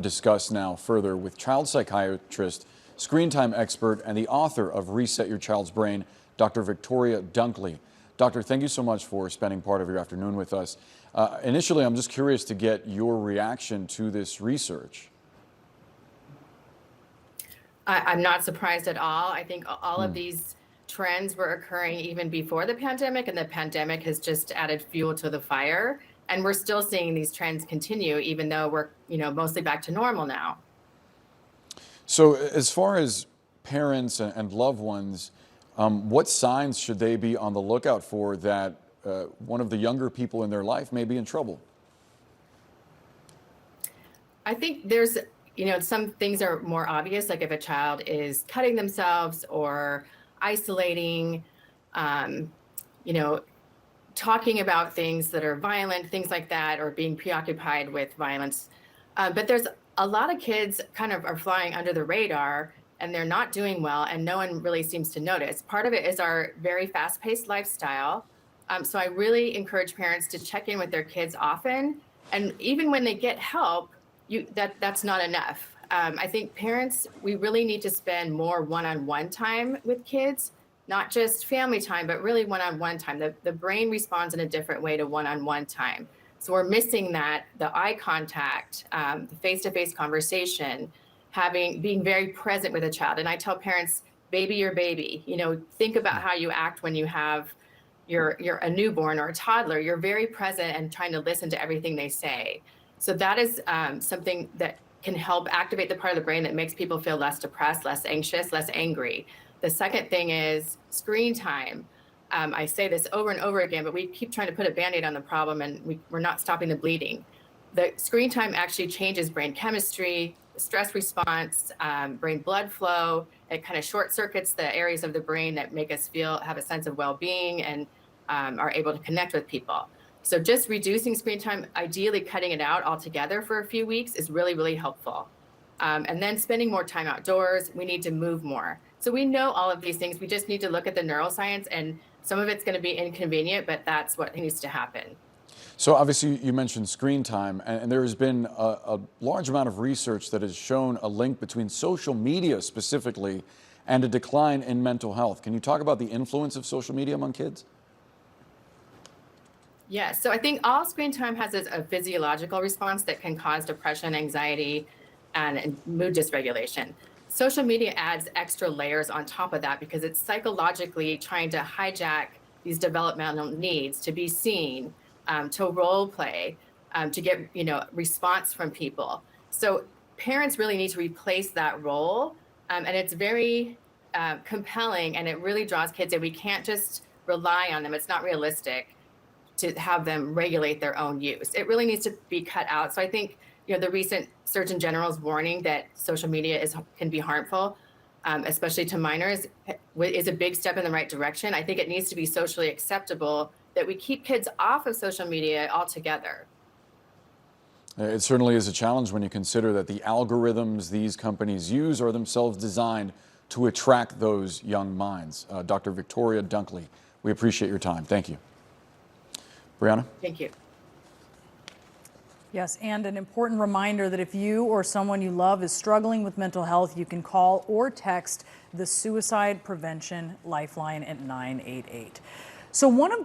Discuss now further with child psychiatrist, screen time expert, and the author of Reset Your Child's Brain, Dr. Victoria Dunckley. Doctor, thank you so much for spending part of your afternoon with us. Initially, I'm just curious to get your reaction to this research. I'm not surprised at all. I think all of these trends were occurring even before the pandemic, and the pandemic has just added fuel to the fire. And we're still seeing these trends continue, even though we're, mostly back to normal now. So as far as parents and loved ones, what signs should they be on the lookout for that one of the younger people in their life may be in trouble? I think there's, some things are more obvious, like if a child is cutting themselves or isolating, talking about things that are violent, things like that, or being preoccupied with violence. But there's a lot of kids kind of are flying under the radar and they're not doing well and no one really seems to notice. Part of it is our very fast-paced lifestyle. So I really encourage parents to check in with their kids often. And even when they get help, that's not enough. I think parents, we really need to spend more one-on-one time with kids, not just family time, but really one-on-one time. The brain responds in a different way to one-on-one time. So we're missing that, the eye contact, the face-to-face conversation, being very present with a child. And I tell parents, baby your baby, think about how you act when you have you're a newborn or a toddler. You're very present and trying to listen to everything they say. So that is something that can help activate the part of the brain that makes people feel less depressed, less anxious, less angry. The second thing is screen time. I say this over and over again, but we keep trying to put a Band-Aid on the problem and we're not stopping the bleeding. The screen time actually changes brain chemistry, stress response, brain blood flow. It kind of short circuits the areas of the brain that make us have a sense of well-being and are able to connect with people. So just reducing screen time, ideally cutting it out altogether for a few weeks, is really, really helpful. And then spending more time outdoors. We need to move more. So we know all of these things. We just need to look at the neuroscience, and some of it's going to be inconvenient, but that's what needs to happen. So obviously you mentioned screen time, and there has been a large amount of research that has shown a link between social media specifically and a decline in mental health. Can you talk about the influence of social media among kids? Yes, so I think all screen time has a physiological response that can cause depression, anxiety, and mood dysregulation. Social media adds extra layers on top of that because it's psychologically trying to hijack these developmental needs to be seen, to role play, to get response from people. So parents really need to replace that role, and it's very compelling, and it really draws kids in. We can't just rely on them. It's not realistic to have them regulate their own use. It really needs to be cut out. So I think the recent Surgeon General's warning that social media can be harmful, especially to minors, is a big step in the right direction. I think it needs to be socially acceptable that we keep kids off of social media altogether. It certainly is a challenge when you consider that the algorithms these companies use are themselves designed to attract those young minds. Dr. Victoria Dunckley, we appreciate your time. Thank you. Brianna? Thank you. Yes, and an important reminder that if you or someone you love is struggling with mental health, you can call or text the Suicide Prevention Lifeline at 988. So one of